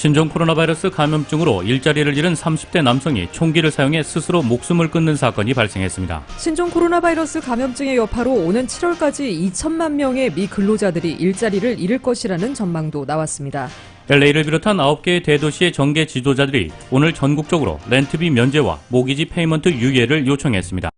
신종 코로나 바이러스 감염증으로 일자리를 잃은 30대 남성이 총기를 사용해 스스로 목숨을 끊는 사건이 발생했습니다. 신종 코로나 바이러스 감염증의 여파로 오는 7월까지 2천만 명의 미 근로자들이 일자리를 잃을 것이라는 전망도 나왔습니다. LA를 비롯한 9개의 대도시의 정계 지도자들이 오늘 전국적으로 렌트비 면제와 모기지 페이먼트 유예를 요청했습니다.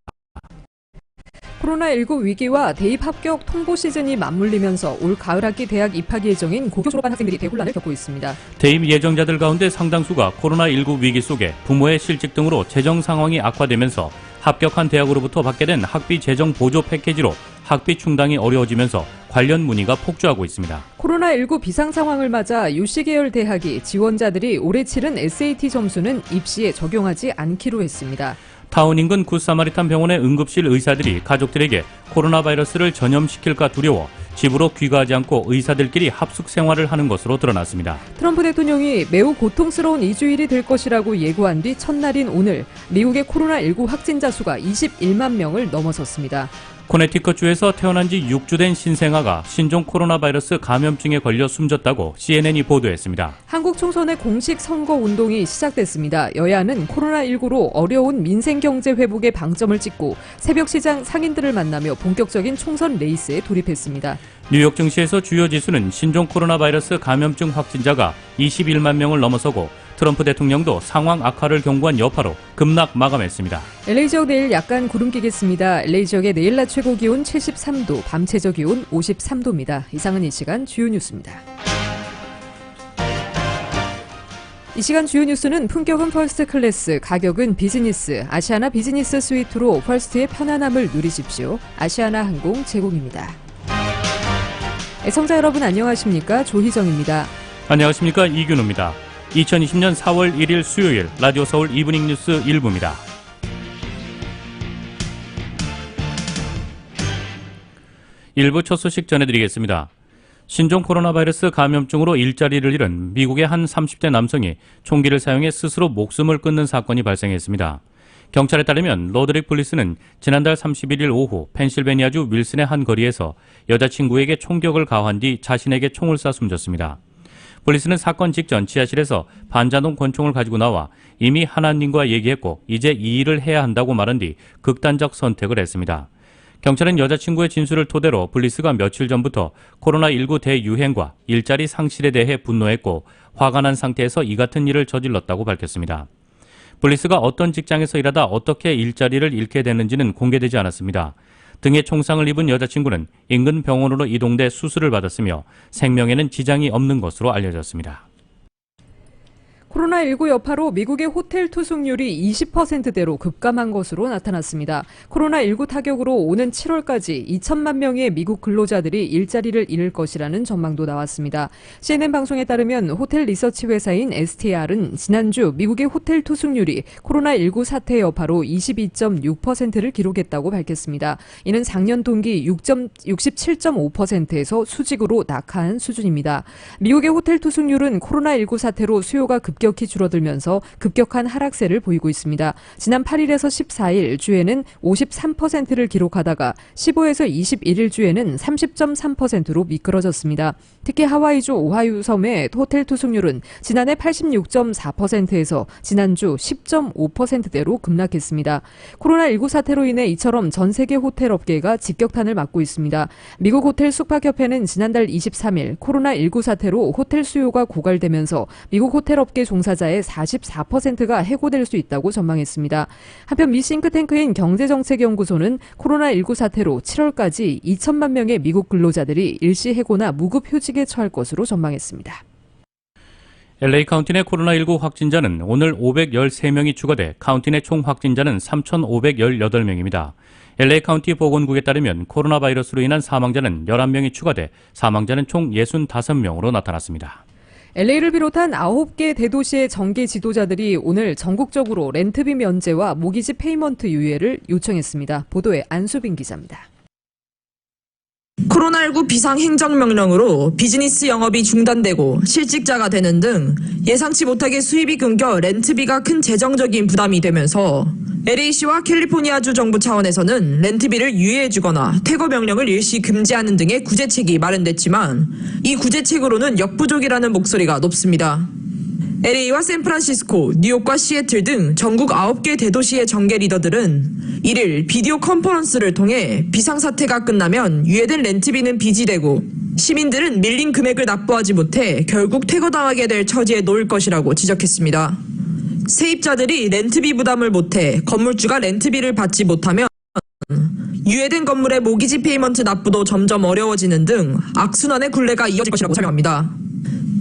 코로나19 위기와 대입 합격 통보 시즌이 맞물리면서 올 가을 학기 대학 입학 예정인 고교 졸업한 학생들이 대혼란을 겪고 있습니다. 대입 예정자들 가운데 상당수가 코로나19 위기 속에 부모의 실직 등으로 재정 상황이 악화되면서 합격한 대학으로부터 받게 된 학비 재정 보조 패키지로 학비 충당이 어려워지면서 관련 문의가 폭주하고 있습니다. 코로나19 비상 상황을 맞아 유시 계열 대학이 지원자들이 올해 치른 SAT 점수는 입시에 적용하지 않기로 했습니다. 타운 인근 굿사마리탄 병원의 응급실 의사들이 가족들에게 코로나 바이러스를 전염시킬까 두려워 집으로 귀가하지 않고 의사들끼리 합숙 생활을 하는 것으로 드러났습니다. 트럼프 대통령이 매우 고통스러운 2주일이 될 것이라고 예고한 뒤 첫날인 오늘 미국의 코로나19 확진자 수가 21만 명을 넘어섰습니다. 코네티컷주에서 태어난 지 6주 된 신생아가 신종 코로나 바이러스 감염증에 걸려 숨졌다고 CNN이 보도했습니다. 한국 총선의 공식 선거 운동이 시작됐습니다. 여야는 코로나19로 어려운 민생 경제 회복에 방점을 찍고 새벽 시장 상인들을 만나며 본격적인 총선 레이스에 돌입했습니다. 뉴욕 증시에서 주요 지수는 신종 코로나 바이러스 감염증 확진자가 21만 명을 넘어서고 트럼프 대통령도 상황 악화를 경고한 여파로 급락 마감했습니다. LA 지역 내일 약간 구름 끼겠습니다. LA 지역의 내일 낮 최고 기온 73도, 밤 최저 기온 53도입니다. 이상은 이 시간 주요 뉴스입니다. 이 시간 주요 뉴스는 품격은 퍼스트 클래스, 가격은 비즈니스, 아시아나 비즈니스 스위트로 퍼스트의 편안함을 누리십시오. 아시아나 항공 제공입니다. 애청자 여러분 안녕하십니까? 조희정입니다. 안녕하십니까? 이균호입니다. 2020년 4월 1일 수요일 라디오 서울 이브닝 뉴스 1부입니다. 일부 첫 소식 전해드리겠습니다. 신종 코로나 바이러스 감염증으로 일자리를 잃은 미국의 한 30대 남성이 총기를 사용해 스스로 목숨을 끊는 사건이 발생했습니다. 경찰에 따르면 로드릭 폴리스는 지난달 31일 오후 펜실베니아주 윌슨의 한 거리에서 여자친구에게 총격을 가한 뒤 자신에게 총을 쏴 숨졌습니다. 폴리스는 사건 직전 지하실에서 반자동 권총을 가지고 나와 이미 하나님과 얘기했고 이제 이 일을 해야 한다고 말한 뒤 극단적 선택을 했습니다. 경찰은 여자친구의 진술을 토대로 폴리스가 며칠 전부터 코로나19 대유행과 일자리 상실에 대해 분노했고 화가 난 상태에서 이 같은 일을 저질렀다고 밝혔습니다. 폴리스가 어떤 직장에서 일하다 어떻게 일자리를 잃게 됐는지는 공개되지 않았습니다. 등에 총상을 입은 여자친구는 인근 병원으로 이동돼 수술을 받았으며 생명에는 지장이 없는 것으로 알려졌습니다. 코로나19 여파로 미국의 호텔 투숙률이 20%대로 급감한 것으로 나타났습니다. 코로나19 타격으로 오는 7월까지 2천만 명의 미국 근로자들이 일자리를 잃을 것이라는 전망도 나왔습니다. CNN 방송에 따르면 호텔 리서치 회사인 STR은 지난주 미국의 호텔 투숙률이 코로나19 사태 여파로 22.6%를 기록했다고 밝혔습니다. 이는 작년 동기 67.5%에서 수직으로 낙하한 수준입니다. 미국의 호텔 투숙률은 코로나19 사태로 수요가 급격히 줄어들면서 급격한 하락세를 보이고 있습니다. 지난 8일에서 14일 주에는 53%를 기록하다가 15에서 21일 주에는 30.3%로 미끄러졌습니다. 특히 하와이주 오하이오 섬의 호텔 투숙률은 지난해 86.4%에서 지난주 10.5%대로 급락했습니다. 코로나19 사태로 인해 이처럼 전 세계 호텔 업계가 직격탄을 맞고 있습니다. 미국 호텔 숙박협회는 지난달 23일 코로나19 사태로 호텔 수요가 고갈되면서 미국 호텔 업계 종사자의 44%가 해고될 수 있다고 전망했습니다. 한편 미 싱크탱크인 경제정책연구소는 코로나19 사태로 7월까지 2천만 명의 미국 근로자들이 일시 해고나 무급 휴직에 처할 것으로 전망했습니다. LA 카운티 내 코로나19 확진자는 오늘 513명이 추가돼 카운티 내 총 확진자는 3,518명입니다. LA 카운티 보건국에 따르면 코로나 바이러스로 인한 사망자는 11명이 추가돼 사망자는 총 65명으로 나타났습니다. LA를 비롯한 9개 대도시의 정계 지도자들이 오늘 전국적으로 렌트비 면제와 모기지 페이먼트 유예를 요청했습니다. 보도에 안수빈 기자입니다. 코로나19 비상행정명령으로 비즈니스 영업이 중단되고 실직자가 되는 등 예상치 못하게 수입이 끊겨 렌트비가 큰 재정적인 부담이 되면서 LA시와 캘리포니아주 정부 차원에서는 렌트비를 유예해주거나 퇴거 명령을 일시 금지하는 등의 구제책이 마련됐지만 이 구제책으로는 역부족이라는 목소리가 높습니다. LA와 샌프란시스코, 뉴욕과 시애틀 등 전국 9개 대도시의 정계 리더들은 1일 비디오 컨퍼런스를 통해 비상사태가 끝나면 유예된 렌트비는 빚이되고 시민들은 밀린 금액을 납부하지 못해 결국 퇴거당하게 될 처지에 놓일 것이라고 지적했습니다. 세입자들이 렌트비 부담을 못해 건물주가 렌트비를 받지 못하면 유예된 건물의 모기지 페이먼트 납부도 점점 어려워지는 등 악순환의 굴레가 이어질 것이라고 설명합니다.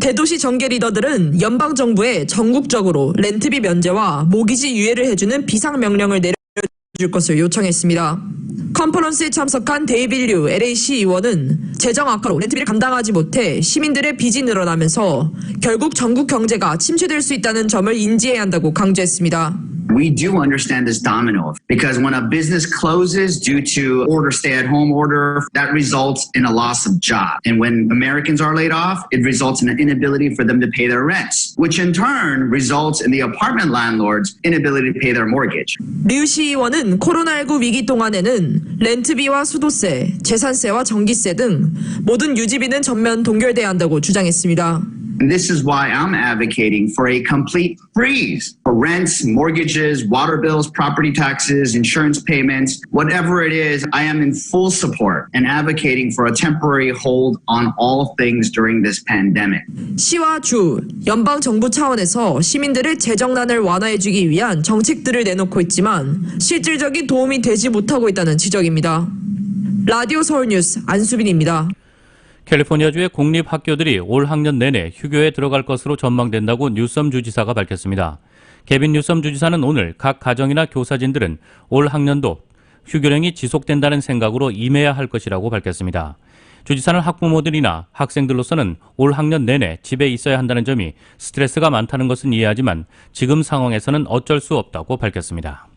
대도시 정계 리더들은 연방정부에 전국적으로 렌트비 면제와 모기지 유예를 해주는 비상명령을 내려줄 것을 요청했습니다. 컨퍼런스에 참석한 데이빌 류 LA시 의원은 재정 악화로 렌트비를 감당하지 못해 시민들의 빚이 늘어나면서 결국 전국 경제가 침체될 수 있다는 점을 인지해야 한다고 강조했습니다. We do understand this domino because when a business closes due to stay-at-home order, that results in a loss of job. And when Americans are laid off, it results in an inability for them to pay their rents, which in turn results in the apartment landlord's inability to pay their mortgage. 류 시의원은 코로나19 위기 동안에는 렌트비와 수도세, 재산세와 전기세 등 모든 유지비는 전면 동결돼야 한다고 주장했습니다. And this is why I'm advocating for a complete freeze for rents, mortgages, water bills, property taxes, insurance payments, whatever it is. I am in full support and advocating for a temporary hold on all things during this pandemic. 시와 주, 연방 정부 차원에서 시민들의 재정난을 완화해주기 위한 정책들을 내놓고 있지만 실질적인 도움이 되지 못하고 있다는 지적입니다. 라디오 서울뉴스 안수빈입니다. 캘리포니아주의 공립학교들이 올 학년 내내 휴교에 들어갈 것으로 전망된다고 뉴섬 주지사가 밝혔습니다. 개빈 뉴섬 주지사는 오늘 각 가정이나 교사진들은 올 학년도 휴교령이 지속된다는 생각으로 임해야 할 것이라고 밝혔습니다. 주지사는 학부모들이나 학생들로서는 올 학년 내내 집에 있어야 한다는 점이 스트레스가 많다는 것은 이해하지만 지금 상황에서는 어쩔 수 없다고 밝혔습니다.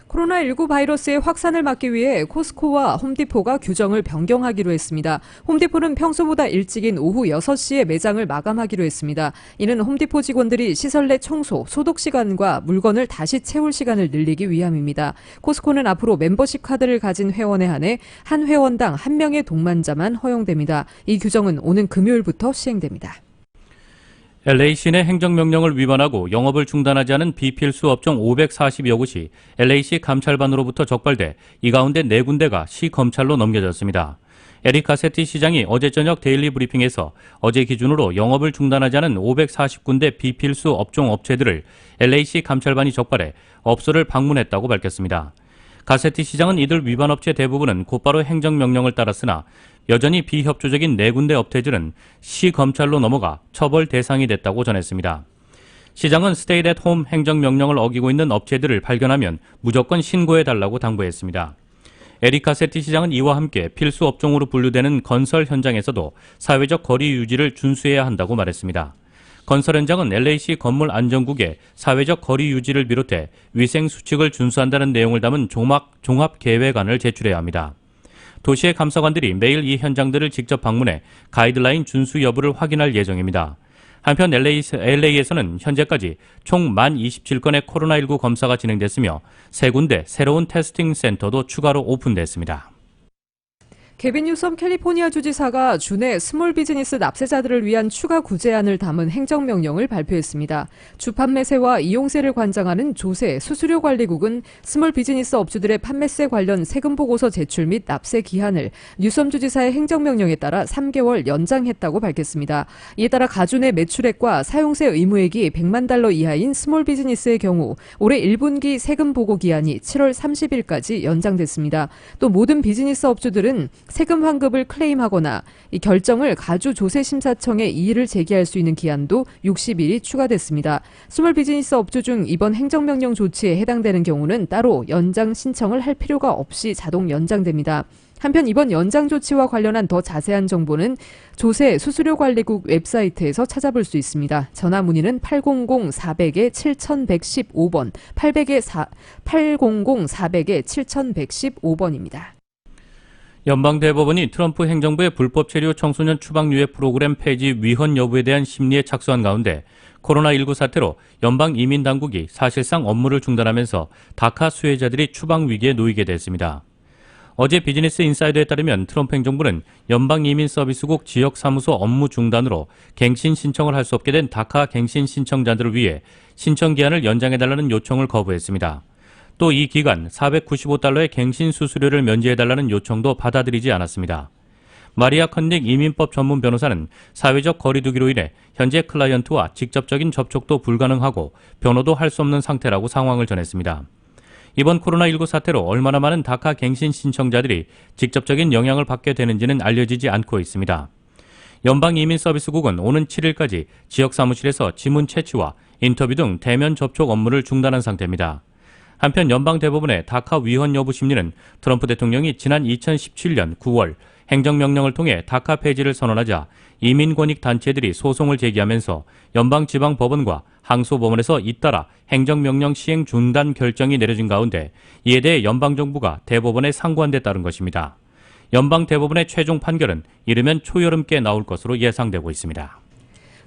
코로나19 바이러스의 확산을 막기 위해 코스코와 홈디포가 규정을 변경하기로 했습니다. 홈디포는 평소보다 일찍인 오후 6시에 매장을 마감하기로 했습니다. 이는 홈디포 직원들이 시설 내 청소, 소독 시간과 물건을 다시 채울 시간을 늘리기 위함입니다. 코스코는 앞으로 멤버십 카드를 가진 회원에 한해 한 회원당 1명의 동반자만 허용됩니다. 이 규정은 오는 금요일부터 시행됩니다. LA 시내 행정명령을 위반하고 영업을 중단하지 않은 비필수 업종 540여 곳이 LA시 감찰반으로부터 적발돼 이 가운데 4군데가 시 검찰로 넘겨졌습니다. 에릭 가세티 시장이 어제 저녁 데일리 브리핑에서 어제 기준으로 영업을 중단하지 않은 540군데 비필수 업종 업체들을 LA시 감찰반이 적발해 업소를 방문했다고 밝혔습니다. 가세티 시장은 이들 위반 업체 대부분은 곧바로 행정명령을 따랐으나 여전히 비협조적인 4군데 업체들은 시 검찰로 넘어가 처벌 대상이 됐다고 전했습니다. 시장은 스테이 앳 홈 행정명령을 어기고 있는 업체들을 발견하면 무조건 신고해달라고 당부했습니다. 에릭 가세티 시장은 이와 함께 필수 업종으로 분류되는 건설 현장에서도 사회적 거리 유지를 준수해야 한다고 말했습니다. 건설 현장은 LA시 건물 안전국에 사회적 거리 유지를 비롯해 위생 수칙을 준수한다는 내용을 담은 종합 계획안을 제출해야 합니다. 도시의 감사관들이 매일 이 현장들을 직접 방문해 가이드라인 준수 여부를 확인할 예정입니다. 한편 LA에서는 현재까지 총 1027건의 코로나19 검사가 진행됐으며 3군데 새로운 테스팅 센터도 추가로 오픈됐습니다. 개빈 뉴섬 캘리포니아 주지사가 주내 스몰 비즈니스 납세자들을 위한 추가 구제안을 담은 행정명령을 발표했습니다. 주판매세와 이용세를 관장하는 조세 수수료 관리국은 스몰 비즈니스 업주들의 판매세 관련 세금 보고서 제출 및 납세 기한을 뉴섬 주지사의 행정명령에 따라 3개월 연장했다고 밝혔습니다. 이에 따라 가주 내 매출액과 사용세 의무액이 $100만 이하인 스몰 비즈니스의 경우 올해 1분기 세금 보고 기한이 7월 30일까지 연장됐습니다. 또 모든 비즈니스 업주들은 세금 환급을 클레임하거나 이 결정을 가주조세심사청에 이의를 제기할 수 있는 기한도 60일이 추가됐습니다. 스몰 비즈니스 업주 중 이번 행정명령 조치에 해당되는 경우는 따로 연장 신청을 할 필요가 없이 자동 연장됩니다. 한편 이번 연장 조치와 관련한 더 자세한 정보는 조세 수수료 관리국 웹사이트에서 찾아볼 수 있습니다. 전화 문의는 800-400-7115번, 800-400-7115번입니다. 연방대법원이 트럼프 행정부의 불법 체류 청소년 추방유예 프로그램 폐지 위헌 여부에 대한 심리에 착수한 가운데 코로나19 사태로 연방 이민당국이 사실상 업무를 중단하면서 다카 수혜자들이 추방 위기에 놓이게 됐습니다. 어제 비즈니스 인사이더에 따르면 트럼프 행정부는 연방이민서비스국 지역사무소 업무 중단으로 갱신 신청을 할 수 없게 된 다카 갱신 신청자들을 위해 신청 기한을 연장해달라는 요청을 거부했습니다. 또 이 기간 $495의 갱신 수수료를 면제해달라는 요청도 받아들이지 않았습니다. 마리아 컨닉 이민법 전문 변호사는 사회적 거리두기로 인해 현재 클라이언트와 직접적인 접촉도 불가능하고 변호도 할 수 없는 상태라고 상황을 전했습니다. 이번 코로나19 사태로 얼마나 많은 다카 갱신 신청자들이 직접적인 영향을 받게 되는지는 알려지지 않고 있습니다. 연방이민서비스국은 오는 7일까지 지역 사무실에서 지문 채취와 인터뷰 등 대면 접촉 업무를 중단한 상태입니다. 한편 연방대법원의 다카 위헌 여부 심리는 트럼프 대통령이 지난 2017년 9월 행정명령을 통해 다카 폐지를 선언하자 이민권익 단체들이 소송을 제기하면서 연방지방법원과 항소법원에서 잇따라 행정명령 시행 중단 결정이 내려진 가운데 이에 대해 연방정부가 대법원에 상고한 데 따른 것입니다. 연방대법원의 최종 판결은 이르면 초여름께 나올 것으로 예상되고 있습니다.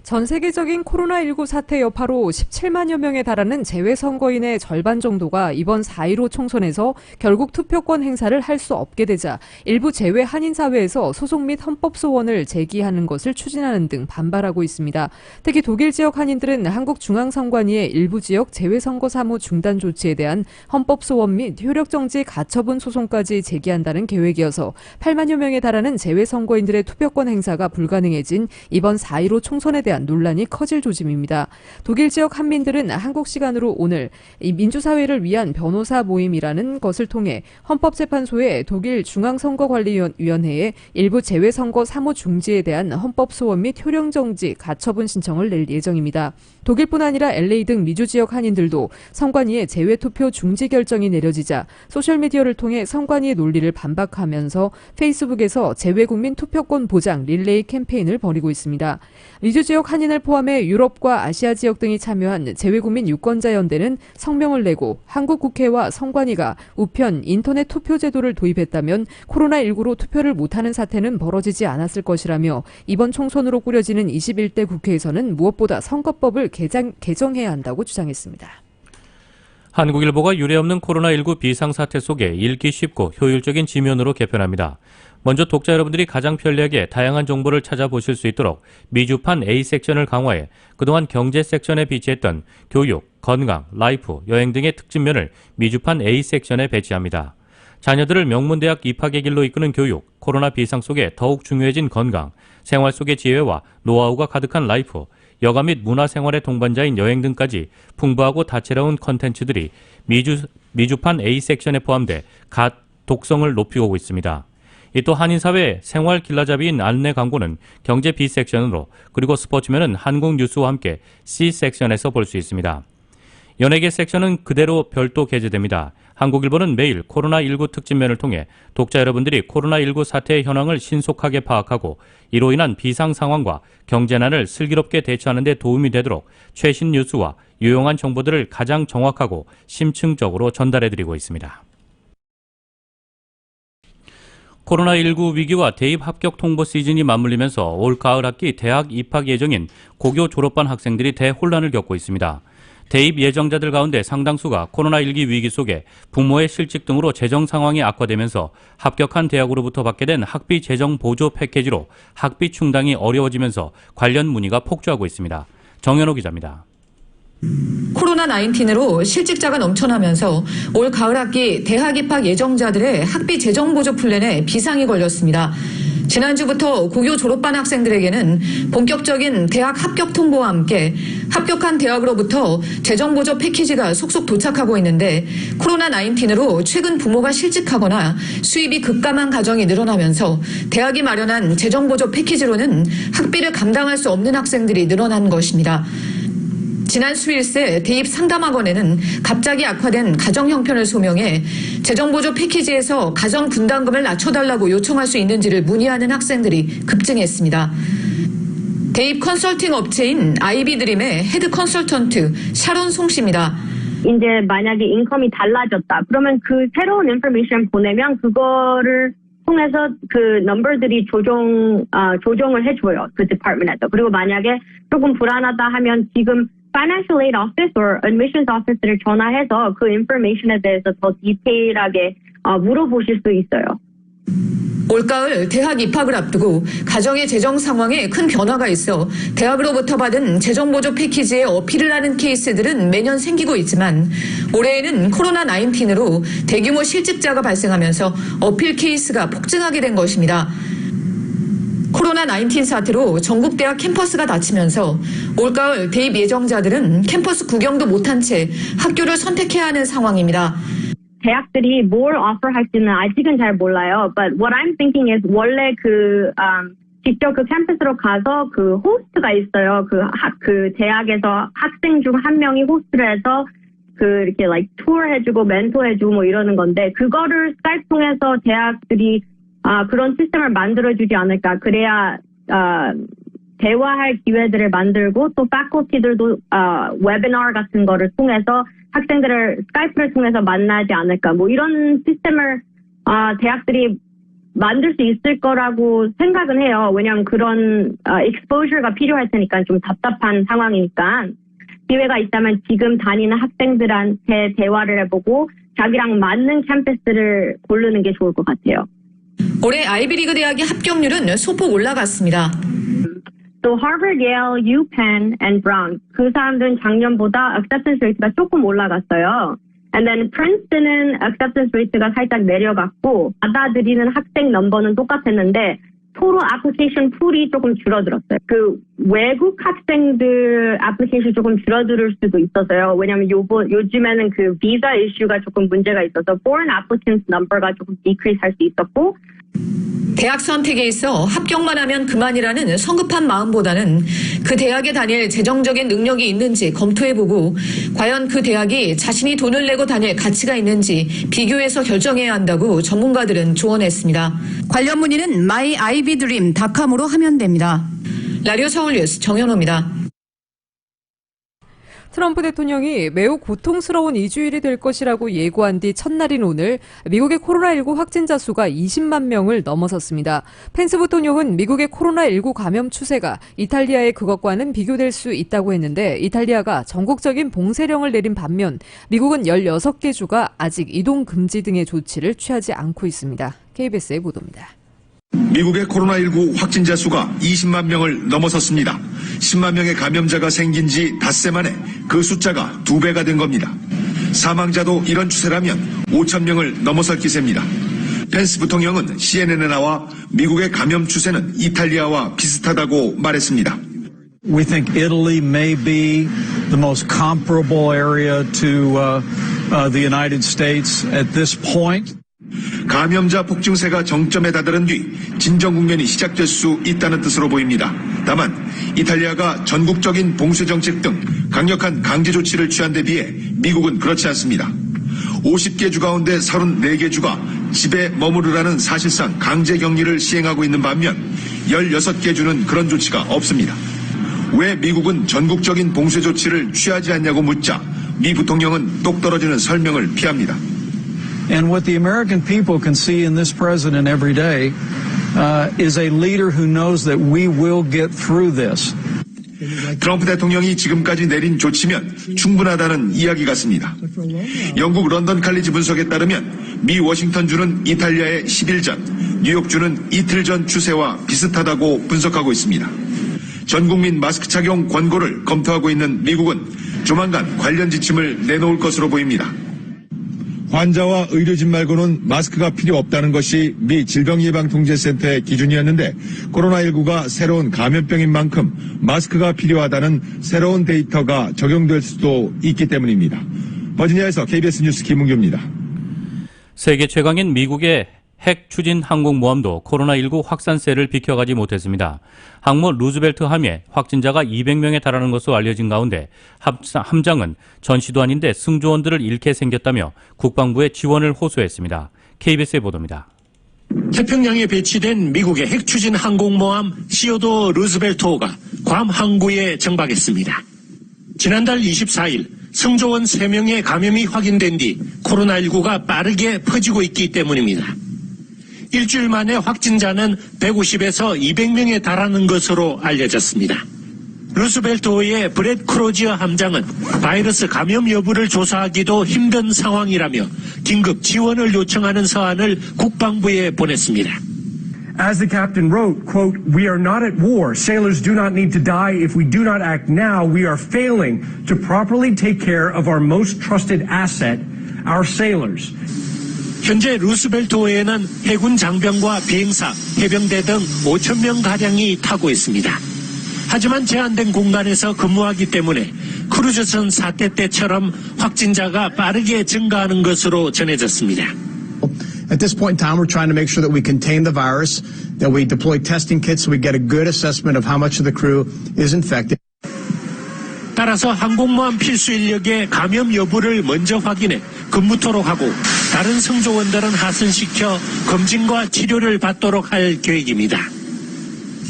전 세계적인 코로나19 사태 여파로 17만여 명에 달하는 재외선거인의 절반 정도가 이번 4.15 총선에서 결국 투표권 행사를 할 수 없게 되자 일부 재외 한인사회에서 소송 및 헌법소원을 제기하는 것을 추진하는 등 반발하고 있습니다. 특히 독일 지역 한인들은 한국중앙선관위의 일부 지역 재외선거 사무 중단 조치에 대한 헌법소원 및 효력정지 가처분 소송까지 제기한다는 계획이어서 8만여 명에 달하는 재외선거인들의 투표권 행사가 불가능해진 이번 4.15 총선에 대한 논란이 커질 조짐입니다. 독일 지역 한민들은 한국 시간으로 오늘 이 민주사회를 위한 변호사 모임이라는 것을 통해 헌법재판소에 독일 중앙선거관리위원회에 일부 재외선거 사무 중지에 대한 헌법소원 및 효력정지 가처분 신청을 낼 예정입니다. 독일뿐 아니라 LA 등 미주 지역 한인들도 선관위의 재외투표 중지 결정이 내려지자 소셜미디어를 통해 선관위의 논리를 반박하면서 페이스북에서 재외국민 투표권 보장 릴레이 캠페인을 벌이고 있습니다. 미주 지역 한인을 포함해 유럽과 아시아 지역 등이 참여한 재외국민 유권자연대는 성명을 내고 한국 국회와 선관위가 우편 인터넷 투표 제도를 도입했다면 코로나19로 투표를 못하는 사태는 벌어지지 않았을 것이라며 이번 총선으로 꾸려지는 21대 국회에서는 무엇보다 선거법을 개정해야 한다고 주장했습니다. 한국일보가 유례없는 코로나19 비상사태 속에 읽기 쉽고 효율적인 지면으로 개편합니다. 먼저 독자 여러분들이 가장 편리하게 다양한 정보를 찾아보실 수 있도록 미주판 A 섹션을 강화해 그동안 경제 섹션에 비치했던 교육, 건강, 라이프, 여행 등의 특집면을 미주판 A 섹션에 배치합니다. 자녀들을 명문대학 입학의 길로 이끄는 교육, 코로나 비상 속에 더욱 중요해진 건강, 생활 속의 지혜와 노하우가 가득한 라이프, 여가 및 문화생활의 동반자인 여행 등까지 풍부하고 다채로운 컨텐츠들이 미주판 A 섹션에 포함돼 독성을 높이고 있습니다. 이 또 한인사회 생활 길라잡이인 안내 광고는 경제 B 섹션으로, 그리고 스포츠면은 한국 뉴스와 함께 C 섹션에서 볼 수 있습니다. 연예계 섹션은 그대로 별도 게재됩니다. 한국일보는 매일 코로나19 특집면을 통해 독자 여러분들이 코로나19 사태의 현황을 신속하게 파악하고 이로 인한 비상 상황과 경제난을 슬기롭게 대처하는 데 도움이 되도록 최신 뉴스와 유용한 정보들을 가장 정확하고 심층적으로 전달해드리고 있습니다. 코로나19 위기와 대입 합격 통보 시즌이 맞물리면서 올 가을 학기 대학 입학 예정인 고교 졸업반 학생들이 대혼란을 겪고 있습니다. 대입 예정자들 가운데 상당수가 코로나19 위기 속에 부모의 실직 등으로 재정 상황이 악화되면서 합격한 대학으로부터 받게 된 학비 재정 보조 패키지로 학비 충당이 어려워지면서 관련 문의가 폭주하고 있습니다. 정현호 기자입니다. 코로나19으로 실직자가 넘쳐나면서 올 가을 학기 대학 입학 예정자들의 학비 재정 보조 플랜에 비상이 걸렸습니다. 지난주부터 고교 졸업반 학생들에게는 본격적인 대학 합격 통보와 함께 합격한 대학으로부터 재정 보조 패키지가 속속 도착하고 있는데 코로나19으로 최근 부모가 실직하거나 수입이 급감한 가정이 늘어나면서 대학이 마련한 재정 보조 패키지로는 학비를 감당할 수 없는 학생들이 늘어난 것입니다. 지난 수일새 대입 상담학원에는 갑자기 악화된 가정 형편을 소명해 재정보조 패키지에서 가정 분담금을 낮춰달라고 요청할 수 있는지를 문의하는 학생들이 급증했습니다. 대입 컨설팅 업체인 아이비드림의 헤드 컨설턴트 샤론 송 씨입니다. 이제 만약에 인컴이 달라졌다. 그러면 그 새로운 인포메이션 보내면 그거를 통해서 그 넘버들이 조정을 해줘요. 그 디파트먼트에서. 그리고 만약에 조금 불안하다 하면 지금 Financial Aid Office or Admissions Office를 전화해서 그 인포메이션에 대해서 더 디테일하게 물어보실 수 있어요. 올가을 대학 입학을 앞두고 가정의 재정 상황에 큰 변화가 있어 대학으로부터 받은 재정보조 패키지에 어필을 하는 케이스들은 매년 생기고 있지만 올해에는 코로나19로 대규모 실직자가 발생하면서 어필 케이스가 폭증하게 된 것입니다. 코로나19 사태로 전국 대학 캠퍼스가 닫히면서 올가을 대입 예정자들은 캠퍼스 구경도 못한 채 학교를 선택해야 하는 상황입니다. 대학들이 뭘 offer할지는 아직은 잘 몰라요. But what I'm thinking is 원래 직접 그 캠퍼스로 가서 그 호스트가 있어요. 그 대학에서 학생 중 한 명이 호스트를 해서 이렇게 투어 해주고 멘토 해주고 뭐 이러는 건데 그거를 스카이프 통해서 대학들이 그런 시스템을 만들어주지 않을까. 그래야 대화할 기회들을 만들고 또 패컬티들도 웨비나 같은 거를 통해서 학생들을 스카이프를 통해서 만나지 않을까. 뭐 이런 시스템을 대학들이 만들 수 있을 거라고 생각은 해요. 왜냐하면 그런 exposure가 필요할 테니까 좀 답답한 상황이니까 기회가 있다면 지금 다니는 학생들한테 대화를 해보고 자기랑 맞는 캠퍼스를 고르는 게 좋을 것 같아요. 올해 아이비리그 대학의 합격률은 소폭 올라갔습니다. 또 Harvard, Yale, UPenn, and Brown 그 사람들은 작년보다 acceptance rate가 조금 올라갔어요. And then Princeton은 acceptance rate가 살짝 내려갔고 받아들이는 학생 넘버는 똑같았는데 total application pool이 조금 줄어들었어요. 그 외국 학생들 애플리케이션 조금 줄어들 수도 있었어요. 왜냐하면 요즘에는 그 비자 이슈가 조금 문제가 있어서 foreign applicants number가 조금 decrease 할 수 있었고 대학 선택에 있어 합격만 하면 그만이라는 성급한 마음보다는 그 대학에 다닐 재정적인 능력이 있는지 검토해보고 과연 그 대학이 자신이 돈을 내고 다닐 가치가 있는지 비교해서 결정해야 한다고 전문가들은 조언했습니다. 관련 문의는 myivdream.com으로 하면 됩니다. 라디오 서울뉴스 정현호입니다. 트럼프 대통령이 매우 고통스러운 2주일이 될 것이라고 예고한 뒤 첫날인 오늘 미국의 코로나19 확진자 수가 20만 명을 넘어섰습니다. 펜스 부통령은 미국의 코로나19 감염 추세가 이탈리아의 그것과는 비교될 수 있다고 했는데 이탈리아가 전국적인 봉쇄령을 내린 반면 미국은 16개 주가 아직 이동 금지 등의 조치를 취하지 않고 있습니다. KBS의 보도입니다. 미국의 코로나19 확진자 수가 20만 명을 넘어섰습니다. 10만 명의 감염자가 생긴 지 닷새 만에 그 숫자가 2배가 된 겁니다. 사망자도 이런 추세라면 5천 명을 넘어설 기세입니다. 펜스 부통령은 CNN에 나와 미국의 감염 추세는 이탈리아와 비슷하다고 말했습니다. We think Italy may be the most comparable area to the United States at this point. 감염자 폭증세가 정점에 다다른 뒤 진정 국면이 시작될 수 있다는 뜻으로 보입니다. 다만 이탈리아가 전국적인 봉쇄 정책 등 강력한 강제 조치를 취한 데 비해 미국은 그렇지 않습니다. 50개 주 가운데 34개 주가 집에 머무르라는 사실상 강제 격리를 시행하고 있는 반면 16개 주는 그런 조치가 없습니다. 왜 미국은 전국적인 봉쇄 조치를 취하지 않냐고 묻자 미 부통령은 똑 떨어지는 설명을 피합니다. And what the American people can see in this president every day is a leader who knows that we will get through this. 트럼프 대통령이 지금까지 내린 조치면 충분하다는 이야기 같습니다. 영국 런던 칼리지 분석에 따르면 미 워싱턴주는 이탈리아의 10일 전, 뉴욕주는 이틀 전 추세와 비슷하다고 분석하고 있습니다. 전 국민 마스크 착용 권고를 검토하고 있는 미국은 조만간 관련 지침을 내놓을 것으로 보입니다. 환자와 의료진 말고는 마스크가 필요 없다는 것이 미 질병예방통제센터의 기준이었는데 코로나19가 새로운 감염병인 만큼 마스크가 필요하다는 새로운 데이터가 적용될 수도 있기 때문입니다. 버지니아에서 KBS 뉴스 김은규입니다. 세계 최강인 미국의 핵 추진 항공모함도 코로나19 확산세를 비켜가지 못했습니다. 항모 루즈벨트 함에 확진자가 200명에 달하는 것으로 알려진 가운데 함장은 전시도 아닌데 승조원들을 잃게 생겼다며 국방부에 지원을 호소했습니다. KBS의 보도입니다. 태평양에 배치된 미국의 핵 추진 항공모함 시어도 루즈벨트호가 괌 항구에 정박했습니다. 지난달 24일 승조원 3명의 감염이 확인된 뒤 코로나19가 빠르게 퍼지고 있기 때문입니다. 일주일 만에 확진자는 150에서 200명에 달하는 것으로 알려졌습니다. 루스벨트호의 브렛 크로지어 함장은 바이러스 감염 여부를 조사하기도 힘든 상황이라며 긴급 지원을 요청하는 서한을 국방부에 보냈습니다. As the captain wrote, quote, "We are not at war. Sailors do not need to die. If we do not act now, we are failing to properly take care of our most trusted asset, our sailors." 현재 루스벨트호에는 해군 장병과 비행사, 해병대 등 5,000명 가량이 타고 있습니다. 하지만 제한된 공간에서 근무하기 때문에 크루즈선 사태 때처럼 확진자가 빠르게 증가하는 것으로 전해졌습니다. At this point in time, we're trying to make sure that we contain the virus, that we deploy testing kits so we get a good assessment of how much of the crew is infected. 따라서 항공모함 필수 인력의 감염 여부를 먼저 확인해 근무토록 하고 다른 승조원들은 하선시켜 검진과 치료를 받도록 할 계획입니다.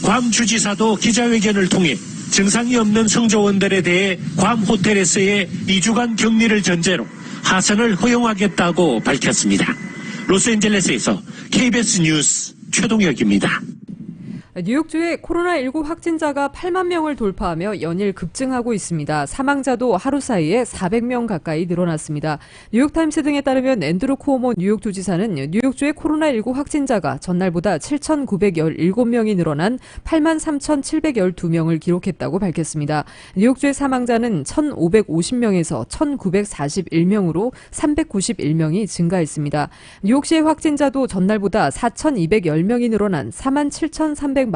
괌 주지사도 기자회견을 통해 증상이 없는 승조원들에 대해 괌 호텔에서의 2주간 격리를 전제로 하선을 허용하겠다고 밝혔습니다. 로스앤젤레스에서 KBS 뉴스 최동혁입니다. 뉴욕주의 코로나19 확진자가 8만 명을 돌파하며 연일 급증하고 있습니다. 사망자도 하루 사이에 400명 가까이 늘어났습니다. 뉴욕타임스 등에 따르면 앤드루 쿠오모 뉴욕주지사는 뉴욕주의 코로나19 확진자가 전날보다 7,917명이 늘어난 8만 3,712명을 기록했다고 밝혔습니다. 뉴욕주의 사망자는 1,550명에서 1,941명으로 391명이 증가했습니다. 뉴욕시의 확진자도 전날보다 4,210명이 늘어난 47,349명을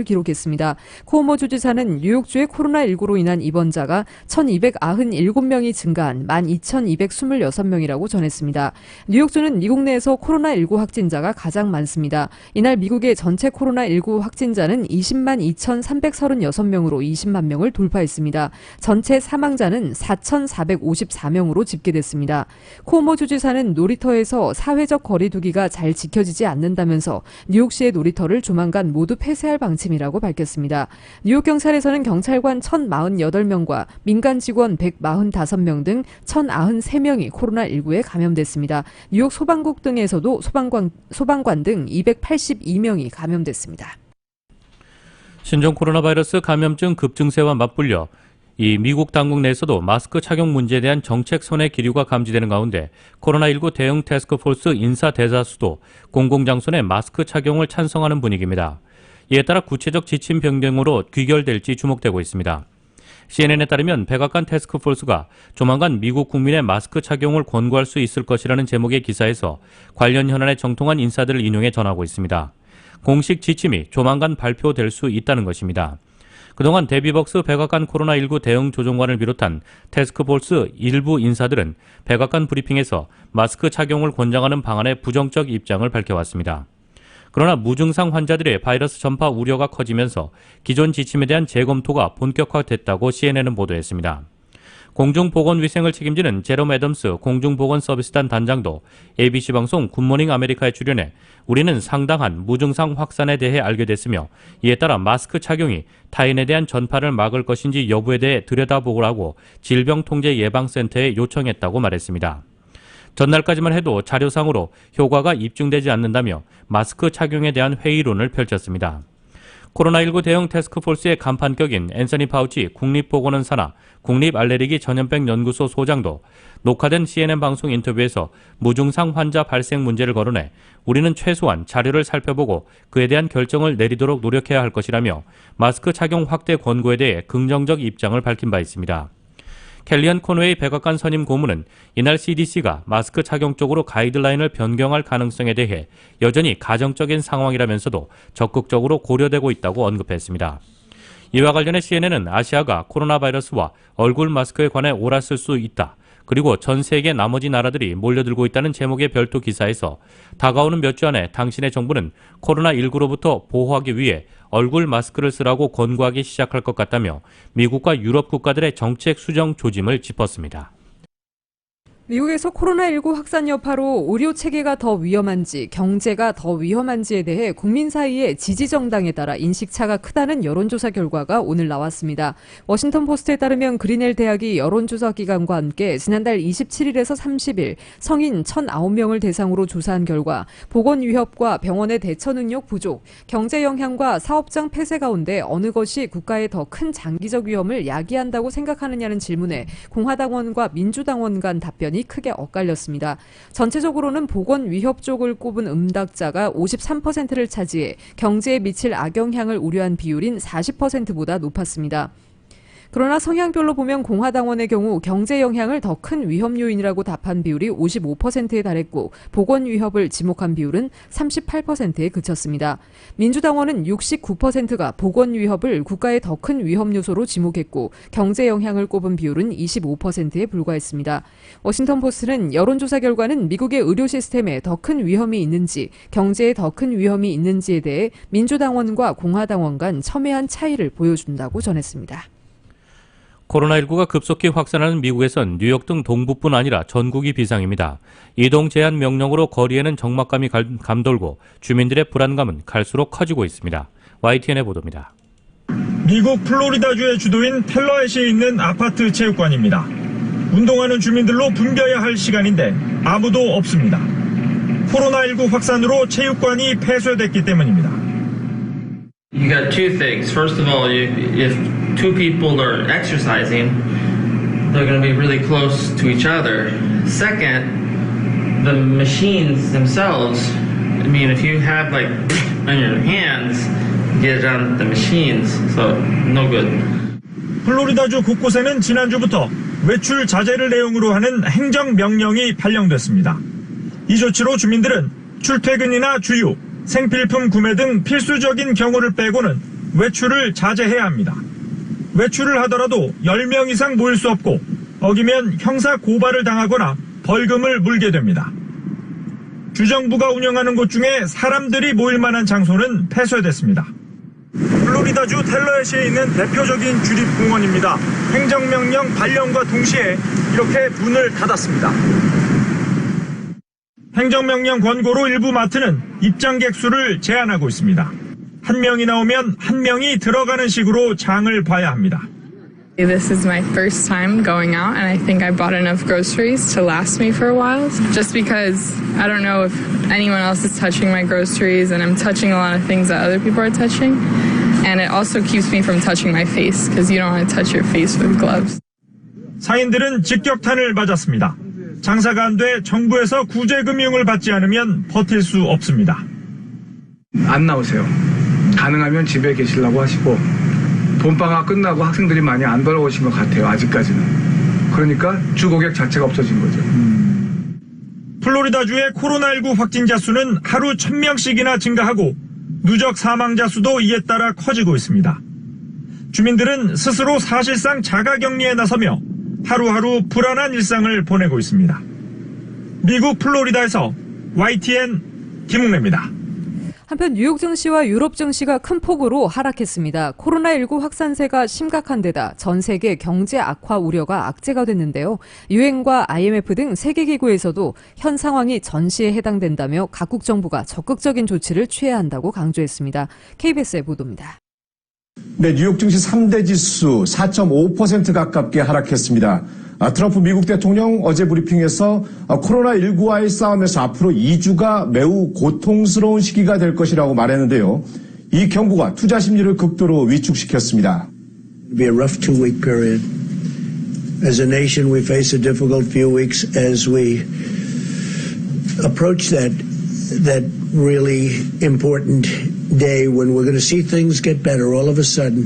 기록했습니다. 쿠오모 주지사는 뉴욕주의 코로나19로 인한 입원자가 1,297명이 증가한 12,226명이라고 전했습니다. 뉴욕주는 미국 내에서 코로나19 확진자가 가장 많습니다. 이날 미국의 전체 코로나19 확진자는 20만 2,336명으로 20만 명을 돌파했습니다. 전체 사망자는 4,454명으로 집계됐습니다. 쿠오모 주지사는 놀이터에서 사회적 거리 두기가 잘 지켜지지 않는다면서 뉴욕시의 놀이터를 조만간 모두 폐쇄할 방침이라고 밝혔습니다. 뉴욕 경찰에서는 경찰관 1,048명과 민간 직원 145명 등 1,093명이 코로나19에 감염됐습니다. 뉴욕 소방국 등에서도 소방관 등 282명이 감염됐습니다. 신종 코로나 바이러스 감염증 급증세와 맞불려 이 미국 당국 내에서도 마스크 착용 문제에 대한 정책 선의 기류가 감지되는 가운데 코로나19 대응 태스크포스 인사 대다수도 공공장소 내 마스크 착용을 찬성하는 분위기입니다. 이에 따라 구체적 지침 변경으로 귀결될지 주목되고 있습니다. CNN에 따르면 백악관 태스크포스가 조만간 미국 국민의 마스크 착용을 권고할 수 있을 것이라는 제목의 기사에서 관련 현안에 정통한 인사들을 인용해 전하고 있습니다. 공식 지침이 조만간 발표될 수 있다는 것입니다. 그동안 데비벅스 백악관 코로나19 대응 조정관을 비롯한 태스크포스 일부 인사들은 백악관 브리핑에서 마스크 착용을 권장하는 방안에 부정적 입장을 밝혀왔습니다. 그러나 무증상 환자들의 바이러스 전파 우려가 커지면서 기존 지침에 대한 재검토가 본격화됐다고 CNN은 보도했습니다. 공중보건위생을 책임지는 제롬 애덤스 공중보건서비스단 단장도 ABC 방송 굿모닝 아메리카에 출연해 우리는 상당한 무증상 확산에 대해 알게 됐으며 이에 따라 마스크 착용이 타인에 대한 전파를 막을 것인지 여부에 대해 들여다보라고 질병통제예방센터에 요청했다고 말했습니다. 전날까지만 해도 자료상으로 효과가 입증되지 않는다며 마스크 착용에 대한 회의론을 펼쳤습니다. 코로나19 대응 태스크포스의 간판격인 앤서니 파우치 국립보건원 산하 국립알레르기 전염병 연구소 소장도 녹화된 CNN 방송 인터뷰에서 무증상 환자 발생 문제를 거론해 우리는 최소한 자료를 살펴보고 그에 대한 결정을 내리도록 노력해야 할 것이라며 마스크 착용 확대 권고에 대해 긍정적 입장을 밝힌 바 있습니다. 켈리언 코노웨이 백악관 선임 고문은 이날 CDC가 마스크 착용 쪽으로 가이드라인을 변경할 가능성에 대해 여전히 가정적인 상황이라면서도 적극적으로 고려되고 있다고 언급했습니다. 이와 관련해 CNN은 아시아가 코로나 바이러스와 얼굴 마스크에 관해 옳았을 수 있다. 그리고 전 세계 나머지 나라들이 몰려들고 있다는 제목의 별도 기사에서 다가오는 몇 주 안에 당신의 정부는 코로나19로부터 보호하기 위해 얼굴 마스크를 쓰라고 권고하기 시작할 것 같다며 미국과 유럽 국가들의 정책 수정 조짐을 짚었습니다. 미국에서 코로나19 확산 여파로 의료 체계가 더 위험한지 경제가 더 위험한지에 대해 국민 사이의 지지 정당에 따라 인식차가 크다는 여론조사 결과가 오늘 나왔습니다. 워싱턴 포스트에 따르면 그리넬 대학이 여론조사 기관과 함께 지난달 27일에서 30일 성인 1,009명을 대상으로 조사한 결과 보건 위협과 병원의 대처 능력 부족, 경제 영향과 사업장 폐쇄 가운데 어느 것이 국가에 더 큰 장기적 위험을 야기한다고 생각하느냐는 질문에 공화당원과 민주당원 간 답변이 크게 엇갈렸습니다. 전체적으로는 보건 위협 쪽을 꼽은 응답자가 53%를 차지해 경제에 미칠 악영향을 우려한 비율인 40%보다 높았습니다. 그러나 성향별로 보면 공화당원의 경우 경제 영향을 더 큰 위험 요인이라고 답한 비율이 55%에 달했고 보건 위협을 지목한 비율은 38%에 그쳤습니다. 민주당원은 69%가 보건 위협을 국가의 더 큰 위험 요소로 지목했고 경제 영향을 꼽은 비율은 25%에 불과했습니다. 워싱턴 포스트는 여론조사 결과는 미국의 의료 시스템에 더 큰 위험이 있는지 경제에 더 큰 위험이 있는지에 대해 민주당원과 공화당원 간 첨예한 차이를 보여준다고 전했습니다. 코로나19가 급속히 확산하는 미국에선 뉴욕 등 동부뿐 아니라 전국이 비상입니다. 이동 제한 명령으로 거리에는 적막감이 감돌고 주민들의 불안감은 갈수록 커지고 있습니다. YTN의 보도입니다. 미국 플로리다주의 주도인 텔러햇시에 있는 아파트 체육관입니다. 운동하는 주민들로 붐벼야 할 시간인데 아무도 없습니다. 코로나19 확산으로 체육관이 폐쇄됐기 때문입니다. You got two things. First of all, if two people are exercising, they're going to be really close to each other. Second, the machines themselves, I mean, if you have like on your hands, get on the machines, so no good. 플로리다주 곳곳에는 지난주부터 외출 자제를 내용으로 하는 행정명령이 발령됐습니다. 이 조치로 주민들은 출퇴근이나 주유, 생필품 구매 등 필수적인 경우를 빼고는 외출을 자제해야 합니다. 외출을 하더라도 10명 이상 모일 수 없고 어기면 형사 고발을 당하거나 벌금을 물게 됩니다. 주정부가 운영하는 곳 중에 사람들이 모일 만한 장소는 폐쇄됐습니다. 플로리다주 텔러햇시에 있는 대표적인 주립공원입니다. 행정명령 발령과 동시에 이렇게 문을 닫았습니다. 행정명령 권고로 일부 마트는 입장객 수를 제한하고 있습니다. 한 명이 나오면 한 명이 들어가는 식으로 장을 봐야 합니다. This is my first time going out and I think I bought enough groceries to last me for a while. Just because I don't know if anyone else is touching my groceries and I'm touching a lot of things that other people are touching. And it also keeps me from touching my face because you don't want to touch your face with gloves. 상인들은 직격탄을 맞았습니다. 장사가 안 돼 정부에서 구제금융을 받지 않으면 버틸 수 없습니다. 안 나오세요. 가능하면 집에 계시려고 하시고 봄방학 끝나고 학생들이 많이 안 돌아오신 것 같아요. 아직까지는. 그러니까 주고객 자체가 없어진 거죠. 플로리다주의 코로나19 확진자 수는 하루 1,000명씩이나 증가하고 누적 사망자 수도 이에 따라 커지고 있습니다. 주민들은 스스로 사실상 자가격리에 나서며 하루하루 불안한 일상을 보내고 있습니다. 미국 플로리다에서 YTN 김웅래입니다. 한편 뉴욕 증시와 유럽 증시가 큰 폭으로 하락했습니다. 코로나19 확산세가 심각한 데다 전 세계 경제 악화 우려가 악재가 됐는데요. 유엔과 IMF 등 세계기구에서도 현 상황이 전시에 해당된다며 각국 정부가 적극적인 조치를 취해야 한다고 강조했습니다. KBS의 보도입니다. 네, 뉴욕 증시 3대 지수 4.5% 가깝게 하락했습니다. 트럼프 미국 대통령 어제 브리핑에서 코로나19와의 싸움에서 앞으로 2주가 매우 고통스러운 시기가 될 것이라고 말했는데요. 이 경고가 투자 심리를 극도로 위축시켰습니다. It'll be a rough 2-week period. As a nation, we face a difficult few weeks as we approach that really important day when we're going to see things get better all of a sudden.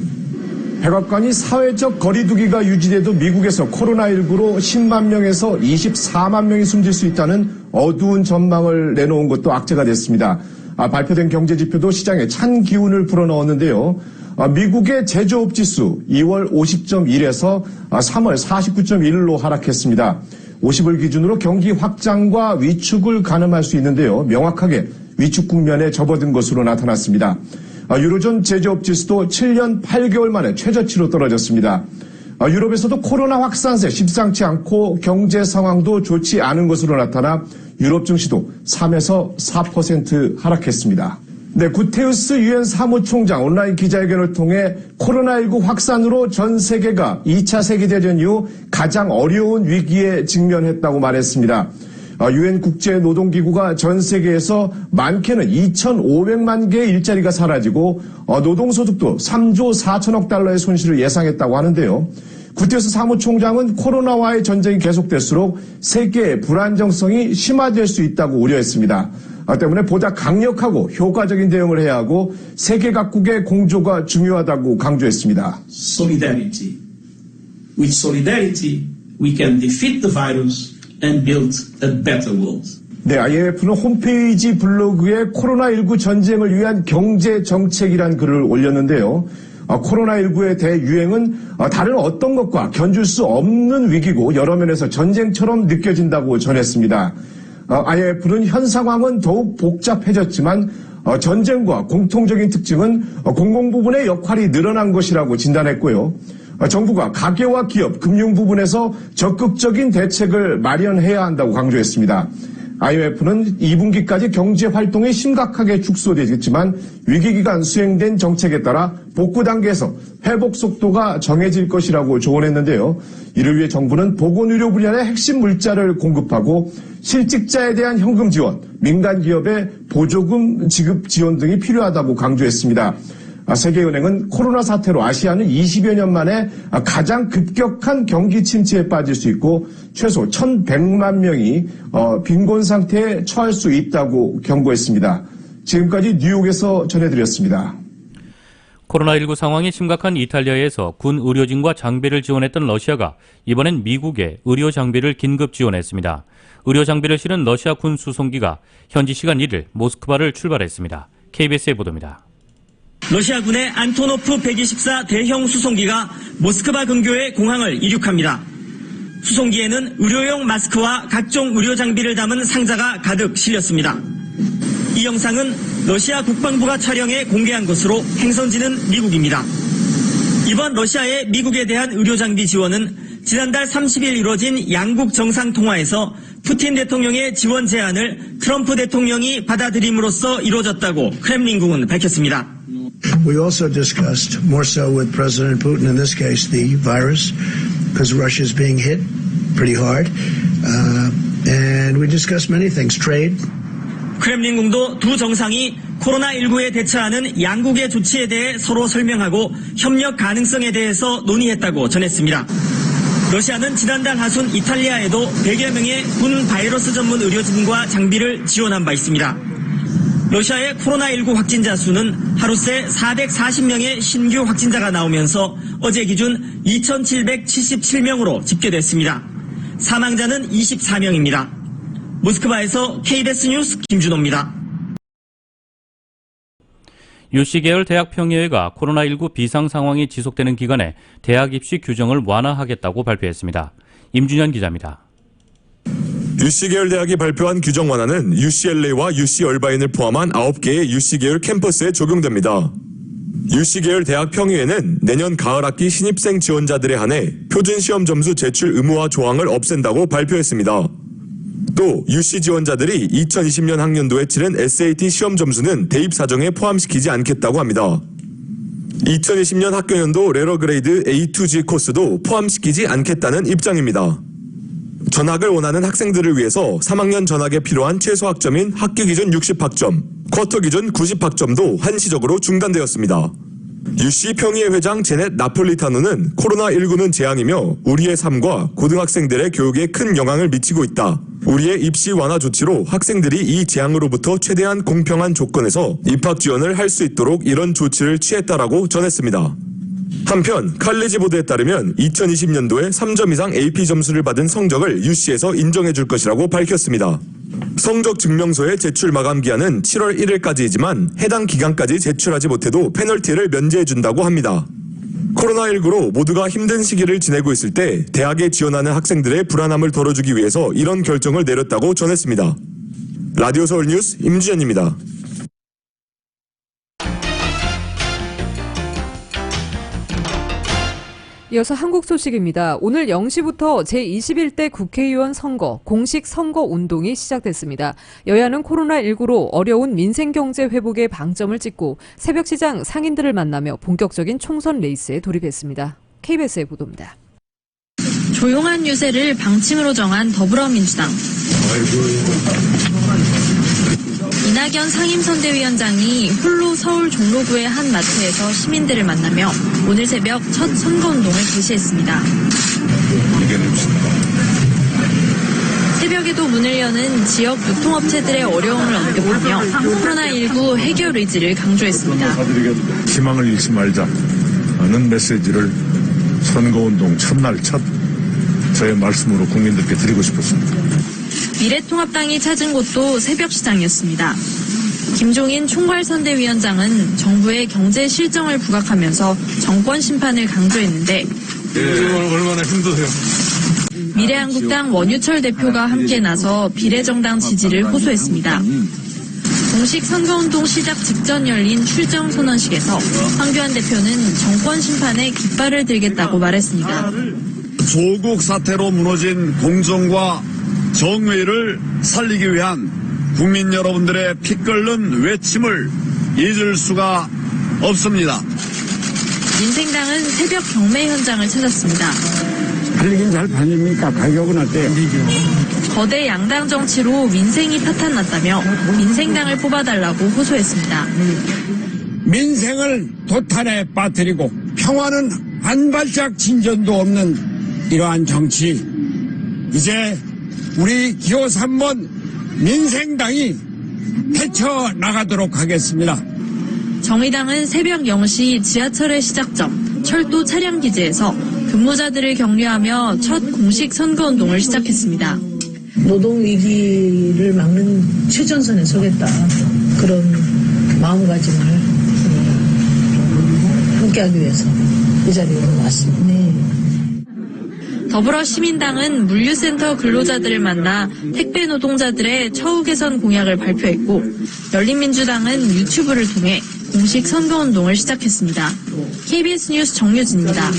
백악관이 사회적 거리두기가 유지돼도 미국에서 코로나19로 10만 명에서 24만 명이 숨질 수 있다는 어두운 전망을 내놓은 것도 악재가 됐습니다. 발표된 경제지표도 시장에 찬 기운을 불어넣었는데요. 미국의 제조업 지수 2월 50.1에서 3월 49.1로 하락했습니다. 50을 기준으로 경기 확장과 위축을 가늠할 수 있는데요. 명확하게 위축 국면에 접어든 것으로 나타났습니다. 유로존 제조업 지수도 7년 8개월 만에 최저치로 떨어졌습니다. 유럽에서도 코로나 확산세 심상치 않고 경제 상황도 좋지 않은 것으로 나타나 유럽 증시도 3에서 4% 하락했습니다. 네, 구테우스 유엔 사무총장 온라인 기자회견을 통해 코로나19 확산으로 전 세계가 2차 세계대전 이후 가장 어려운 위기에 직면했다고 말했습니다. 유엔 국제노동기구가 전 세계에서 많게는 2,500만 개의 일자리가 사라지고 노동소득도 3조 4천억 달러의 손실을 예상했다고 하는데요. 구테우스 사무총장은 코로나와의 전쟁이 계속될수록 세계의 불안정성이 심화될 수 있다고 우려했습니다. 때문에 보다 강력하고 효과적인 대응을 해야 하고 세계 각국의 공조가 중요하다고 강조했습니다. Solidarity. With solidarity, we can defeat the virus and build a better world. 네, IMF는 홈페이지 블로그에 코로나19 전쟁을 위한 경제 정책이란 글을 올렸는데요. 코로나19의 대유행은 다른 어떤 것과 견줄 수 없는 위기고 여러 면에서 전쟁처럼 느껴진다고 전했습니다. IMF는 현 상황은 더욱 복잡해졌지만 전쟁과 공통적인 특징은 공공부문의 역할이 늘어난 것이라고 진단했고요. 정부가 가계와 기업, 금융 부분에서 적극적인 대책을 마련해야 한다고 강조했습니다. IMF는 2분기까지 경제 활동이 심각하게 축소되겠지만 위기기간 수행된 정책에 따라 복구 단계에서 회복 속도가 정해질 것이라고 조언했는데요. 이를 위해 정부는 보건의료 분야의 핵심 물자를 공급하고 실직자에 대한 현금 지원, 민간 기업의 보조금 지급 지원 등이 필요하다고 강조했습니다. 세계은행은 코로나 사태로 아시아는 20여 년 만에 가장 급격한 경기 침체에 빠질 수 있고 최소 1,100만 명이 빈곤 상태에 처할 수 있다고 경고했습니다. 지금까지 뉴욕에서 전해드렸습니다. 코로나19 상황이 심각한 이탈리아에서 군 의료진과 장비를 지원했던 러시아가 이번엔 미국에 의료 장비를 긴급 지원했습니다. 의료 장비를 실은 러시아 군 수송기가 현지 시간 1일 모스크바를 출발했습니다. KBS의 보도입니다. 러시아군의 안토노프 124 대형 수송기가 모스크바 근교의 공항을 이륙합니다. 수송기에는 의료용 마스크와 각종 의료 장비를 담은 상자가 가득 실렸습니다. 이 영상은 러시아 국방부가 촬영해 공개한 것으로 행선지는 미국입니다. 이번 러시아의 미국에 대한 의료 장비 지원은 지난달 30일 이루어진 양국 정상통화에서 푸틴 대통령의 지원 제안을 트럼프 대통령이 받아들임으로써 이루어졌다고 크렘린궁은 밝혔습니다. We also discussed, more so with President Putin in this case, the virus, because Russia is being hit pretty hard. And we discussed many things, trade. 크렘린궁도 두 정상이 코로나19에 대처하는 양국의 조치에 대해 서로 설명하고 협력 가능성에 대해서 논의했다고 전했습니다. 러시아는 지난달 하순 이탈리아에도 100여 명의 군 바이러스 전문 의료진과 장비를 지원한 바 있습니다. 러시아의 코로나19 확진자 수는 하루 새 440명의 신규 확진자가 나오면서 어제 기준 2,777명으로 집계됐습니다. 사망자는 24명입니다. 모스크바에서 KBS 뉴스 김준호입니다. UC 계열 대학평의회가 코로나19 비상 상황이 지속되는 기간에 대학 입시 규정을 완화하겠다고 발표했습니다. 임준현 기자입니다. UC계열 대학이 발표한 규정 완화는 UCLA와 UC얼바인을 포함한 9개의 UC계열 캠퍼스에 적용됩니다. UC계열 대학 평의회는 내년 가을 학기 신입생 지원자들에 한해 표준 시험 점수 제출 의무화 조항을 없앤다고 발표했습니다. 또 UC 지원자들이 2020년 학년도에 치른 SAT 시험 점수는 대입 사정에 포함시키지 않겠다고 합니다. 2020년 학교연도 레러그레이드 A2G 코스도 포함시키지 않겠다는 입장입니다. 전학을 원하는 학생들을 위해서 3학년 전학에 필요한 최소 학점인 학기 기준 60학점, 쿼터 기준 90학점도 한시적으로 중단되었습니다. UC 평의회 회장 제넷 나폴리타노는 코로나19는 재앙이며 우리의 삶과 고등학생들의 교육에 큰 영향을 미치고 있다. 우리의 입시 완화 조치로 학생들이 이 재앙으로부터 최대한 공평한 조건에서 입학 지원을 할 수 있도록 이런 조치를 취했다라고 전했습니다. 한편 칼리지 보드에 따르면 2020년도에 3점 이상 AP 점수를 받은 성적을 UC에서 인정해 줄 것이라고 밝혔습니다. 성적 증명서의 제출 마감 기한은 7월 1일까지이지만 해당 기간까지 제출하지 못해도 페널티를 면제해 준다고 합니다. 코로나19로 모두가 힘든 시기를 지내고 있을 때 대학에 지원하는 학생들의 불안함을 덜어주기 위해서 이런 결정을 내렸다고 전했습니다. 라디오 서울 뉴스 임주현입니다. 이어서 한국 소식입니다. 오늘 0시부터 제21대 국회의원 선거, 공식 선거 운동이 시작됐습니다. 여야는 코로나19로 어려운 민생경제 회복에 방점을 찍고 새벽시장 상인들을 만나며 본격적인 총선 레이스에 돌입했습니다. KBS의 보도입니다. 조용한 유세를 방침으로 정한 더불어민주당. 이낙연 상임선대위원장이 홀로 서울 종로구의 한 마트에서 시민들을 만나며 오늘 새벽 첫 선거운동을 개시했습니다. 새벽에도 문을 여는 지역 유통업체들의 어려움을 언급하며 코로나19 해결 의지를 강조했습니다. 희망을 잃지 말자는 메시지를 선거운동 첫날 첫 저의 말씀으로 국민들께 드리고 싶었습니다. 미래통합당이 찾은 곳도 새벽시장이었습니다. 김종인 총괄선대위원장은 정부의 경제 실정을 부각하면서 정권 심판을 강조했는데 얼마나 힘드세요? 미래한국당 원유철 대표가 함께 나서 비례정당 지지를 호소했습니다. 공식 선거운동 시작 직전 열린 출정 선언식에서 황교안 대표는 정권 심판에 깃발을 들겠다고 말했습니다. 조국 사태로 무너진 공정과 정의를 살리기 위한 국민 여러분들의 피 끓는 외침을 잊을 수가 없습니다. 민생당은 새벽 경매 현장을 찾았습니다. 팔리긴 잘 팔립니까? 가격은 어때요? 거대 양당 정치로 민생이 파탄났다며 민생당을 뽑아달라고 호소했습니다. 민생을 도탄에 빠뜨리고 평화는 한 발짝 진전도 없는 이러한 정치. 이제 우리 기호 3번 민생당이 헤쳐나가도록 하겠습니다. 정의당은 새벽 0시 지하철의 시작점 철도 차량기지에서 근무자들을 격려하며 첫 공식 선거운동을 시작했습니다. 노동위기를 막는 최전선에 서겠다. 그런 마음가짐을 함께하기 위해서 이 자리에 왔습니다. 더불어시민당은 물류센터 근로자들을 만나 택배 노동자들의 처우 개선 공약을 발표했고 열린민주당은 유튜브를 통해 공식 선거운동을 시작했습니다. KBS 뉴스 정유진입니다.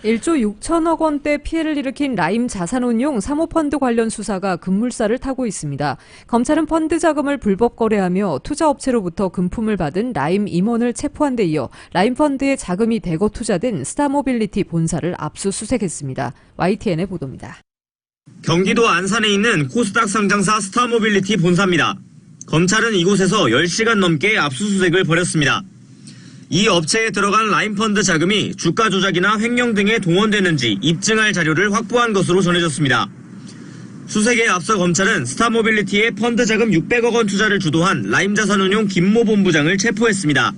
1조 6천억 원대 피해를 일으킨 라임 자산운용 사모펀드 관련 수사가 급물살을 타고 있습니다. 검찰은 펀드 자금을 불법 거래하며 투자업체로부터 금품을 받은 라임 임원을 체포한 데 이어 라임펀드에 자금이 대거 투자된 스타모빌리티 본사를 압수수색했습니다. YTN의 보도입니다. 경기도 안산에 있는 코스닥 상장사 스타모빌리티 본사입니다. 검찰은 이곳에서 10시간 넘게 압수수색을 벌였습니다. 이 업체에 들어간 라임펀드 자금이 주가 조작이나 횡령 등에 동원되는지 입증할 자료를 확보한 것으로 전해졌습니다. 수색에 앞서 검찰은 스타모빌리티의 펀드 자금 600억 원 투자를 주도한 라임자산운용 김모 본부장을 체포했습니다.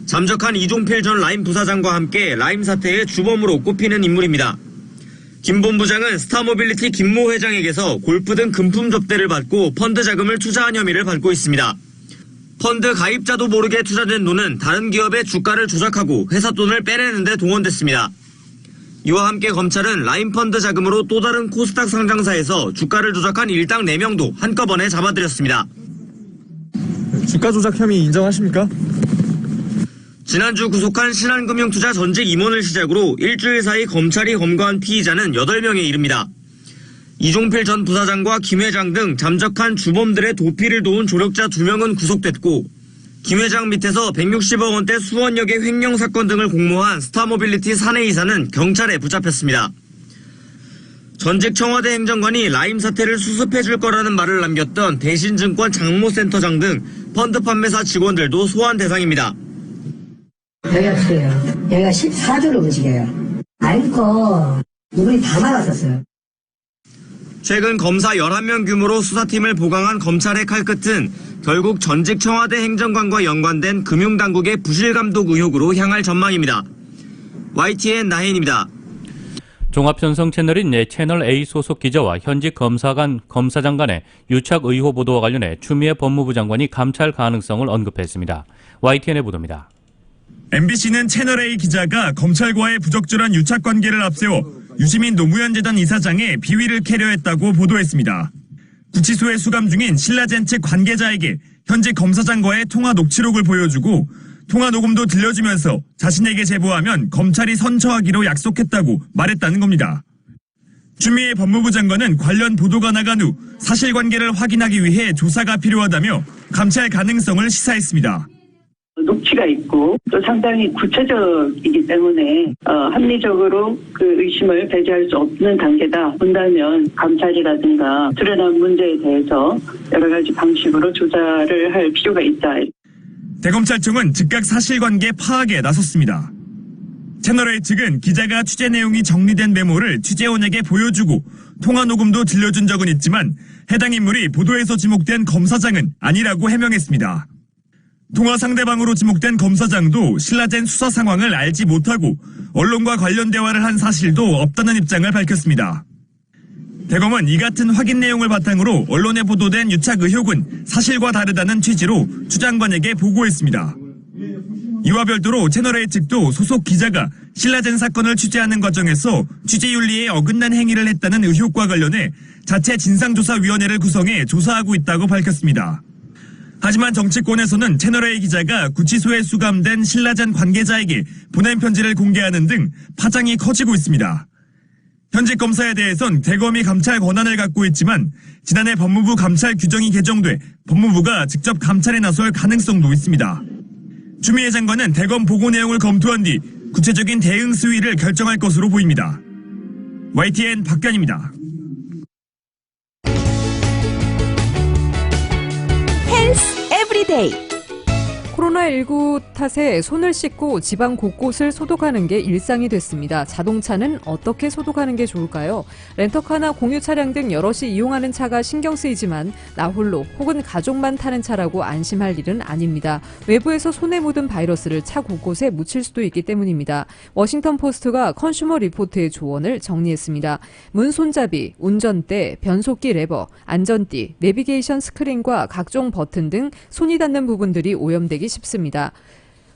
잠적한 이종필 전 라임 부사장과 함께 라임 사태의 주범으로 꼽히는 인물입니다. 김 본부장은 스타모빌리티 김모 회장에게서 골프 등 금품 접대를 받고 펀드 자금을 투자한 혐의를 받고 있습니다. 펀드 가입자도 모르게 투자된 돈은 다른 기업의 주가를 조작하고 회사 돈을 빼내는 데 동원됐습니다. 이와 함께 검찰은 라임펀드 자금으로 또 다른 코스닥 상장사에서 주가를 조작한 일당 4명도 한꺼번에 잡아들였습니다. 주가 조작 혐의 인정하십니까? 지난주 구속한 신한금융투자 전직 임원을 시작으로 일주일 사이 검찰이 검거한 피의자는 8명에 이릅니다. 이종필 전 부사장과 김 회장 등 잠적한 주범들의 도피를 도운 조력자 2명은 구속됐고 김 회장 밑에서 160억 원대 수원역의 횡령 사건 등을 공모한 스타모빌리티 사내이사는 경찰에 붙잡혔습니다. 전직 청와대 행정관이 라임 사태를 수습해줄 거라는 말을 남겼던 대신증권 장모센터장 등 펀드 판매사 직원들도 소환 대상입니다. 여기가 없어요. 여기가 14조를 움직여요. 알고 이분이 다 막았었어요. 최근 검사 11명 규모로 수사팀을 보강한 검찰의 칼끝은 결국 전직 청와대 행정관과 연관된 금융당국의 부실감독 의혹으로 향할 전망입니다. YTN 나혜인입니다. 종합편성 채널인 채널A 소속 기자와 현직 검사장 간의 유착 의혹 보도와 관련해 추미애 법무부 장관이 감찰 가능성을 언급했습니다. YTN의 보도입니다. MBC는 채널A 기자가 검찰과의 부적절한 유착 관계를 앞세워 유시민 노무현재단 이사장의 비위를 캐려했다고 보도했습니다. 구치소에 수감 중인 신라젠 측 관계자에게 현직 검사장과의 통화 녹취록을 보여주고 통화 녹음도 들려주면서 자신에게 제보하면 검찰이 선처하기로 약속했다고 말했다는 겁니다. 추미애 법무부 장관은 관련 보도가 나간 후 사실관계를 확인하기 위해 조사가 필요하다며 감찰 가능성을 시사했습니다. 녹취가 있고 또 상당히 구체적이기 때문에 합리적으로 그 의심을 배제할 수 없는 단계다 본다면 감찰이라든가 드러난 문제에 대해서 여러 가지 방식으로 조사를 할 필요가 있다. 대검찰청은 즉각 사실관계 파악에 나섰습니다. 채널A 측은 기자가 취재 내용이 정리된 메모를 취재원에게 보여주고 통화 녹음도 들려준 적은 있지만 해당 인물이 보도에서 지목된 검사장은 아니라고 해명했습니다. 통화 상대방으로 지목된 검사장도 신라젠 수사 상황을 알지 못하고 언론과 관련 대화를 한 사실도 없다는 입장을 밝혔습니다. 대검은 이 같은 확인 내용을 바탕으로 언론에 보도된 유착 의혹은 사실과 다르다는 취지로 추 장관에게 보고했습니다. 이와 별도로 채널A 측도 소속 기자가 신라젠 사건을 취재하는 과정에서 취재윤리에 어긋난 행위를 했다는 의혹과 관련해 자체 진상조사위원회를 구성해 조사하고 있다고 밝혔습니다. 하지만 정치권에서는 채널A 기자가 구치소에 수감된 신라젠 관계자에게 보낸 편지를 공개하는 등 파장이 커지고 있습니다. 현직 검사에 대해선 대검이 감찰 권한을 갖고 있지만 지난해 법무부 감찰 규정이 개정돼 법무부가 직접 감찰에 나설 가능성도 있습니다. 추미애 장관은 대검 보고 내용을 검토한 뒤 구체적인 대응 수위를 결정할 것으로 보입니다. YTN 박변입니다. 헬스 에브리데이. 코로나19 탓에 손을 씻고 집안 곳곳을 소독하는 게 일상이 됐습니다. 자동차는 어떻게 소독하는 게 좋을까요? 렌터카나 공유 차량 등 여럿이 이용하는 차가 신경 쓰이지만 나 홀로 혹은 가족만 타는 차라고 안심할 일은 아닙니다. 외부에서 손에 묻은 바이러스를 차 곳곳에 묻힐 수도 있기 때문입니다. 워싱턴 포스트가 컨슈머 리포트의 조언을 정리했습니다. 문 손잡이, 운전대, 변속기 레버, 안전띠, 내비게이션 스크린과 각종 버튼 등 손이 닿는 부분들이 오염되기 쉽습니다.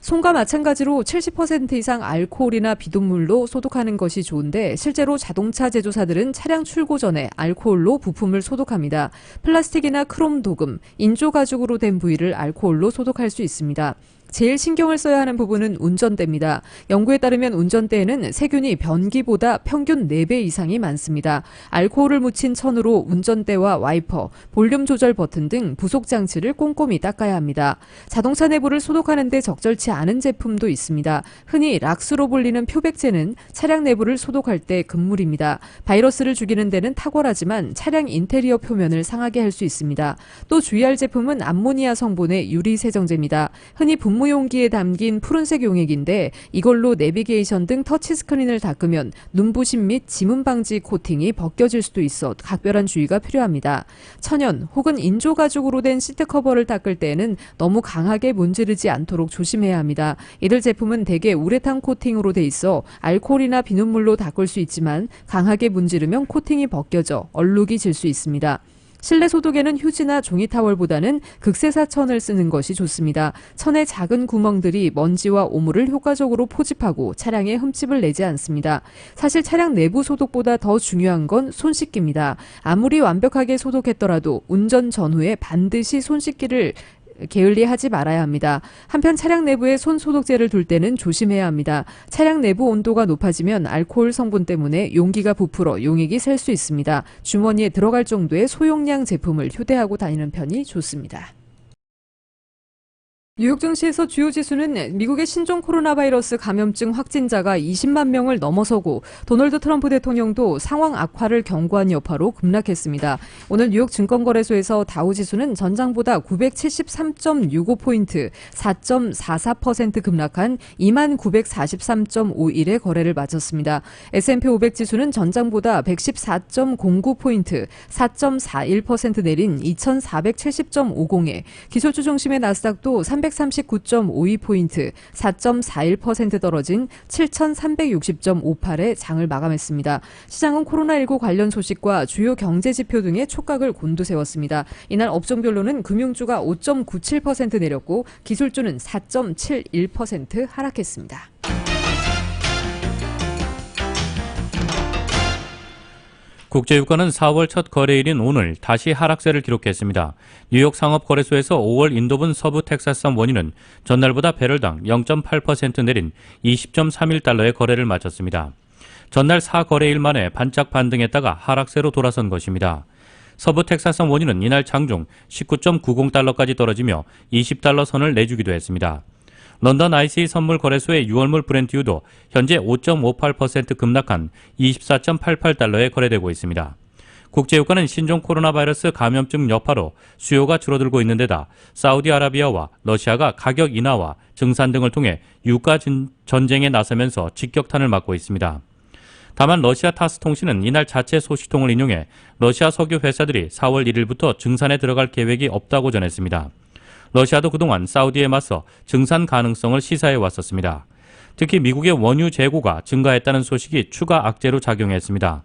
손과 마찬가지로 70% 이상 알코올이나 비눗물로 소독하는 것이 좋은데 실제로 자동차 제조사들은 차량 출고 전에 알코올로 부품을 소독합니다. 플라스틱이나 크롬 도금, 인조 가죽으로 된 부위를 알코올로 소독할 수 있습니다. 제일 신경을 써야 하는 부분은 운전대입니다. 연구에 따르면 운전대에는 세균이 변기보다 평균 4배 이상이 많습니다. 알코올을 묻힌 천으로 운전대와 와이퍼, 볼륨 조절 버튼 등 부속 장치를 꼼꼼히 닦아야 합니다. 자동차 내부를 소독하는 데 적절치 않은 제품도 있습니다. 흔히 락스로 불리는 표백제는 차량 내부를 소독할 때 금물입니다. 바이러스를 죽이는 데는 탁월하지만 차량 인테리어 표면을 상하게 할 수 있습니다. 또 주의할 제품은 암모니아 성분의 유리 세정제입니다. 흔히 분무용기에 담긴 푸른색 용액인데 이걸로 내비게이션 등 터치스크린을 닦으면 눈부심 및 지문 방지 코팅이 벗겨질 수도 있어 각별한 주의가 필요합니다. 천연 혹은 인조 가죽으로 된 시트 커버를 닦을 때에는 너무 강하게 문지르지 않도록 조심해야 합니다. 이들 제품은 대개 우레탄 코팅으로 돼 있어 알코올이나 비눗물로 닦을 수 있지만 강하게 문지르면 코팅이 벗겨져 얼룩이 질 수 있습니다. 실내 소독에는 휴지나 종이 타월보다는 극세사 천을 쓰는 것이 좋습니다. 천의 작은 구멍들이 먼지와 오물을 효과적으로 포집하고 차량에 흠집을 내지 않습니다. 사실 차량 내부 소독보다 더 중요한 건 손 씻기입니다. 아무리 완벽하게 소독했더라도 운전 전후에 반드시 손 씻기를 게을리하지 말아야 합니다. 한편 차량 내부에 손 소독제를 둘 때는 조심해야 합니다. 차량 내부 온도가 높아지면 알코올 성분 때문에 용기가 부풀어 용액이 셀 수 있습니다. 주머니에 들어갈 정도의 소용량 제품을 휴대하고 다니는 편이 좋습니다. 뉴욕 증시에서 주요 지수는 미국의 신종 코로나 바이러스 감염증 확진자가 20만 명을 넘어서고 도널드 트럼프 대통령도 상황 악화를 경고한 여파로 급락했습니다. 오늘 뉴욕 증권거래소에서 다우지수는 전장보다 973.65포인트, 4.44% 급락한 2943.51의 거래를 마쳤습니다. S&P 500 지수는 전장보다 114.09포인트, 4.41% 내린 2470.50에 기술주 중심의 나스닥도 339.52포인트, 4.41% 떨어진 7,360.58에 장을 마감했습니다. 시장은 코로나19 관련 소식과 주요 경제지표 등의 촉각을 곤두세웠습니다. 이날 업종별로는 금융주가 5.97% 내렸고 기술주는 4.71% 하락했습니다. 국제유가는 4월 첫 거래일인 오늘 다시 하락세를 기록했습니다. 뉴욕 상업거래소에서 5월 인도분 서부 텍사스산 원유는 전날보다 배럴당 0.8% 내린 20.31달러의 거래를 마쳤습니다. 전날 4거래일 만에 반짝 반등했다가 하락세로 돌아선 것입니다. 서부 텍사스산 원유는 이날 장중 19.90달러까지 떨어지며 20달러 선을 내주기도 했습니다. 런던 ICE 선물 거래소의 6월물 브렌트유도 현재 5.58% 급락한 24.88달러에 거래되고 있습니다. 국제유가는 신종 코로나 바이러스 감염증 여파로 수요가 줄어들고 있는 데다 사우디아라비아와 러시아가 가격 인하와 증산 등을 통해 유가 전쟁에 나서면서 직격탄을 맞고 있습니다. 다만 러시아 타스 통신은 이날 자체 소식통을 인용해 러시아 석유 회사들이 4월 1일부터 증산에 들어갈 계획이 없다고 전했습니다. 러시아도 그동안 사우디에 맞서 증산 가능성을 시사해 왔었습니다. 특히 미국의 원유 재고가 증가했다는 소식이 추가 악재로 작용했습니다.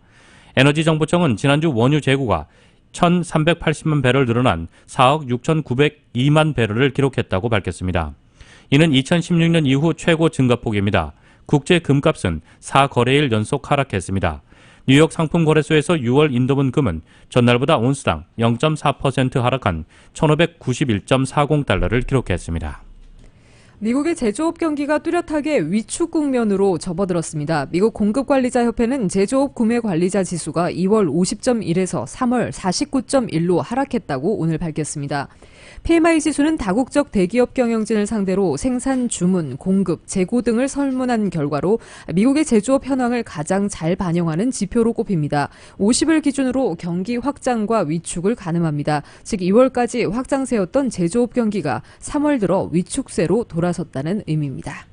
에너지정보청은 지난주 원유 재고가 1,380만 배럴 늘어난 4억 6,902만 배럴을 기록했다고 밝혔습니다. 이는 2016년 이후 최고 증가폭입니다. 국제 금값은 4거래일 연속 하락했습니다. 뉴욕 상품거래소에서 6월 인도분 금은 전날보다 온스당 0.4% 하락한 1,591.40달러를 기록했습니다. 미국의 제조업 경기가 뚜렷하게 위축 국면으로 접어들었습니다. 미국 공급관리자협회는 제조업 구매관리자 지수가 2월 50.1에서 3월 49.1로 하락했다고 오늘 밝혔습니다. PMI 지수는 다국적 대기업 경영진을 상대로 생산, 주문, 공급, 재고 등을 설문한 결과로 미국의 제조업 현황을 가장 잘 반영하는 지표로 꼽힙니다. 50을 기준으로 경기 확장과 위축을 가늠합니다. 즉 2월까지 확장세였던 제조업 경기가 3월 들어 위축세로 돌아섰다는 의미입니다.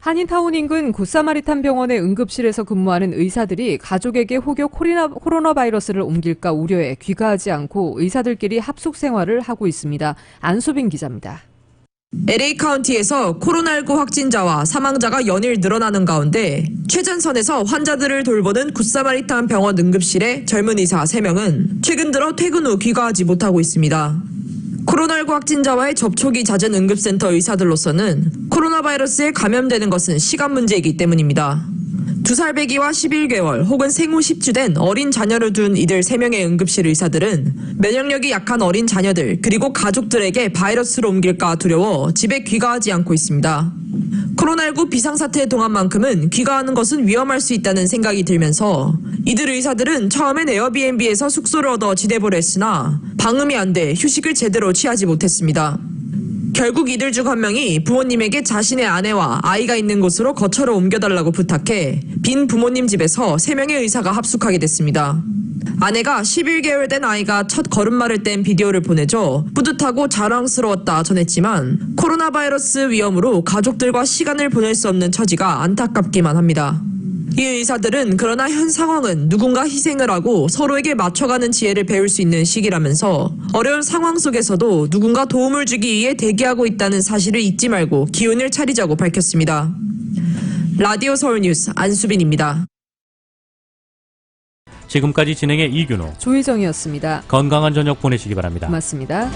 한인타운 인근 굿사마리탄 병원의 응급실에서 근무하는 의사들이 가족에게 혹여 코로나 바이러스를 옮길까 우려해 귀가하지 않고 의사들끼리 합숙 생활을 하고 있습니다. 안수빈 기자입니다. LA 카운티에서 코로나19 확진자와 사망자가 연일 늘어나는 가운데 최전선에서 환자들을 돌보는 굿사마리탄 병원 응급실의 젊은 의사 3명은 최근 들어 퇴근 후 귀가하지 못하고 있습니다. 코로나19 확진자와의 접촉이 잦은 응급센터 의사들로서는 코로나 바이러스에 감염되는 것은 시간 문제이기 때문입니다. 2살 배기와 11개월 혹은 생후 10주 된 어린 자녀를 둔 이들 3명의 응급실 의사들은 면역력이 약한 어린 자녀들 그리고 가족들에게 바이러스를 옮길까 두려워 집에 귀가하지 않고 있습니다. 코로나19 비상사태에 동한 만큼은 귀가하는 것은 위험할 수 있다는 생각이 들면서 이들 의사들은 처음엔 에어비앤비에서 숙소를 얻어 지내보려 했으나 방음이 안 돼 휴식을 제대로 취하지 못했습니다. 결국 이들 중 한 명이 부모님에게 자신의 아내와 아이가 있는 곳으로 거처로 옮겨달라고 부탁해 빈 부모님 집에서 3명의 의사가 합숙하게 됐습니다. 아내가 11개월 된 아이가 첫 걸음마를 뗀 비디오를 보내줘 뿌듯하고 자랑스러웠다 전했지만 코로나 바이러스 위험으로 가족들과 시간을 보낼 수 없는 처지가 안타깝기만 합니다. 이 의사들은 그러나 현 상황은 누군가 희생을 하고 서로에게 맞춰가는 지혜를 배울 수 있는 시기라면서 어려운 상황 속에서도 누군가 도움을 주기 위해 대기하고 있다는 사실을 잊지 말고 기운을 차리자고 밝혔습니다. 라디오 서울뉴스 안수빈입니다. 지금까지 진행의 이균호, 조희정이었습니다. 건강한 저녁 보내시기 바랍니다. 고맙습니다.